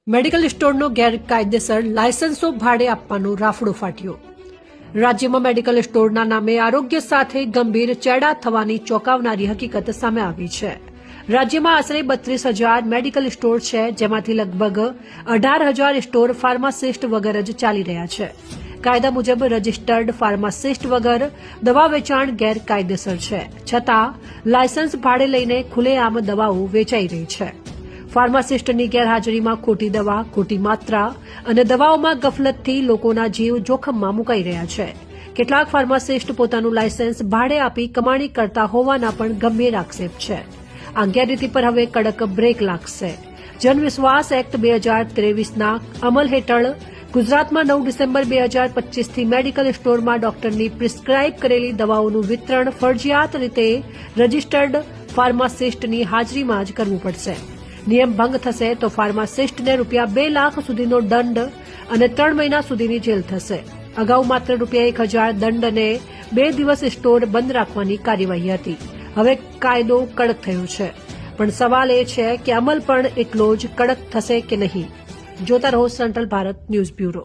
Medical સ્ટોરનો ગેરકાયદેસર લાયસન્સો ભાડે આપવાનો રાફડો ફાટ્યો। રાજ્યમાં મેડિકલ સ્ટોરના નામે આરોગ્ય સાથે ગંભીર ચેડા થવાની ચોંકાવનારી હકીકત સામે આવી છે। રાજ્યમાં આશરે 32,000 મેડિકલ સ્ટોર છે, જેમાંથી લગભગ 18,000 સ્ટોર ફાર્માસિસ્ટ વગર જ ચાલી રહ્યા છે। કાયદા મુજબ રજીસ્ટર્ડ ફાર્માસિસ્ટ વગર દવા વેચાણ ગેરકાયદેસર છે, છતાં લાયસન્સ ભાડે લઈને ખુલ્લેઆમ દવાઓ વેચાઈ રહી છે। ફાર્માસિસ્ટની ગેરહાજરીમાં ખોટી દવા, ખોટી માત્રા અને દવાઓમાં ગફલતથી લોકોના જીવ જોખમમાં મુકાઈ રહ્યા છે। કેટલાક ફાર્માસિસ્ટ પોતાનું લાયસન્સ ભાડે આપી કમાણી કરતા હોવાના પણ ગંભીર આક્ષેપ છે। આ ગેરરીતિ પર હવે કડક બ્રેક લાગશે। જનવિશ્વાસ એક્ટ 2023ના અમલ હેઠળ ગુજરાતમાં 9 ડિસેમ્બર 2025થી મેડિકલ સ્ટોરમાં ડોક્ટરની પ્રિસ્ક્રાઇબ કરેલી દવાઓનું વિતરણ ફરજિયાત રીતે રજીસ્ટર્ડ ફાર્માસિસ્ટની હાજરીમાં જ કરવું પડશે। નિયમ ભંગ થશે તો ફાર્માસિસ્ટને ₹2 લાખ સુધીનો દંડ અને 3 મહિના સુધીની જેલ થશે। અગાઉ માત્ર ₹1,000 દંડ અને 2 દિવસ સ્ટોર બંધ રાખવાની કાર્યવાહી હતી। હવે કાયદો કડક થયો છે, પણ સવાલ એ છે કે અમલ પણ એટલો જ કડક થશે કે નહીં। જોતા રહો સેન્ટ્રલ ભારત ન્યૂઝ બ્યુરો।